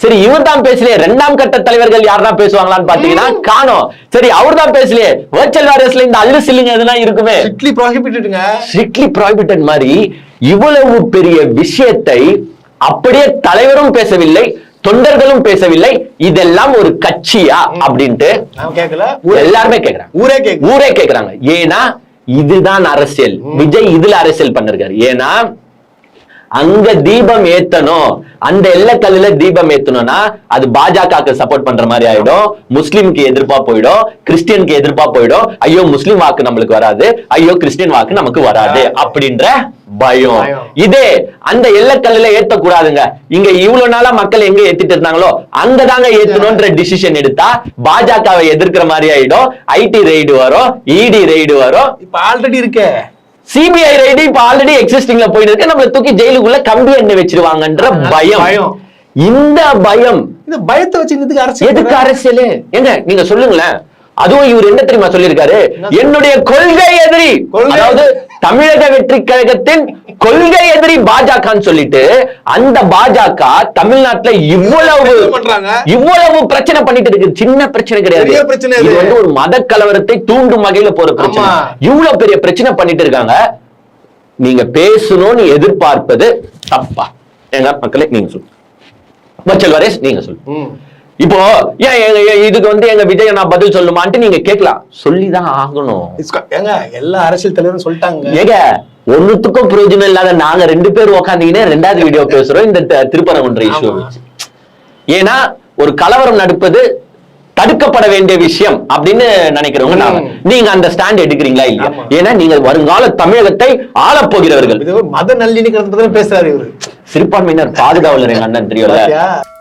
சரி இவர் தான் பேசலையே, இரண்டாம் கட்ட தலைவர்கள் யாரா பேசுவாங்களான்னு பாத்தீங்கன்னா காணோம். சரி அவர் தான் பேசலையே, வர்ச்சுவல் வாரியர்ஸ்ல இந்த அல்லு சில்லுங்க எதுனா இருக்குமே, ஸ்ட்ரிக்ட்லி ப்ரோஹிபிட்டட்ங்க. ஸ்ட்ரிக்ட்லி ப்ரோஹிபிட்டட் மாதிரி இவ்வளவு பெரிய விஷயத்தை அப்படியே தலைவரும் பேசவில்லை, தொண்டர்களும் பேசவில்லை. இதெல்லாம் ஒரு கட்சியா அப்படின்ட்டு எல்லாருமே கேக்குறாங்க, ஊரே கேக்குறாங்க. ஏன்னா இதுதான் அரசியல். விஜய் இதுல அரசியல் பண்ணிருக்காரு. ஏன்னா அங்க தீபம் ஏத்தணும், அந்த எல்லக்கல்லுல தீபம் ஏத்தணும்னா அது பாஜக சப்போர்ட் பண்ற மாதிரி ஆயிடும், முஸ்லிம்க்கு எதிர்ப்பா போயிடும், கிறிஸ்டியனுக்கு எதிர்ப்பா போயிடும். ஐயோ முஸ்லிம் வாக்கு நம்மளுக்கு வராது, ஐயோ கிறிஸ்டியன் வாக்கு நமக்கு வராது அப்படின்ற பயம். இதே அந்த எல்லக்கல்லுல ஏத்தக்கூடாதுங்க, இங்க இவ்வளவு நாளா மக்கள் எங்க ஏத்திட்டு இருந்தாங்களோ அங்கதாங்க ஏத்தணும்ன்ற டிசிஷன் எடுத்தா பாஜகவை எதிர்க்கிற மாதிரி ஆயிடும். ஐடி ரெய்டு வரும், இடி ரெய்டு வரும். இப்ப ஆல்ரெடி இருக்கே சிபிஐ ரைடு இப்ப ஆல்ரெடி எக்ஸிஸ்டிங்ல போயிட்டு இருக்கு, நம்மள தூக்கி ஜெயிலுக்குள்ள கம்பி எண்ணெய் வச்சிருவாங்கன்ற பயம். இந்த பயம், இந்த பயத்தை வச்சு எதுக்கு அரசியல்? ஏங்க நீங்க சொல்லுங்களேன். அதுவும் இவர் என்ன தெரியுமா சொல்லியிருக்காரு, என்னுடைய கொள்கை எதிரி, அதாவது தமிழக வெற்றி கழகத்தின் கொள்கை எதிரி பாஜகன்னு சொல்லிட்டு, அந்த பாஜக தமிழ்நாட்டுல இவ்வளவு பிரச்சனை பண்ணிட்டு இருக்கு. சின்ன பிரச்சனை கிடையாது, இது வந்து ஒரு மத கலவரத்தை தூண்டும் வகையில போற பிரச்சனை. இவ்வளவு பெரிய பிரச்சனை பண்ணிட்டு இருக்காங்க. நீங்க பேசணும்னு எதிர்பார்ப்பது தப்பா? எங்க மக்களே நீங்க சொல்லுங்க, வர்ச்சுவல் வாரியர்ஸ் நீங்க சொல்லுங்க. இப்போ ஏன் இதுக்கு வந்து எங்க விஜய் நான் பதில் சொல்லுமான்ட்டு நீங்க கேட்கலாம், சொல்லிதான் ஆகணும். ஏங்க எல்லா அரசியல் தலைவரும் சொல்லிட்டாங்க. ஏங்க ஒண்ணுத்துக்கும் பிரயோஜனம் இல்லாத நாங்க 2 பேர் உட்காந்தீங்கன்னா 2வது வீடியோ பேசுறோம் இந்த திருப்பரங்குன்ற இஷ்யூ. ஏன்னா ஒரு கலவரம் நடப்பது தடுக்கப்பட வேண்டிய விஷயம் அப்படின்னு நினைக்கிறவங்க நாங்க. நீங்க அந்த ஸ்டாண்ட் எடுக்கிறீங்களா இல்லையா? ஏன்னா நீங்க வருங்கால தமிழகத்தை ஆளப்போகிறவர்கள். மத நல்லிணக்கத்தை பேசுறாரு இவரு. சிறுபான்மையினர் பாதுகாவலர் எங்க அண்ணன் தெரியும்.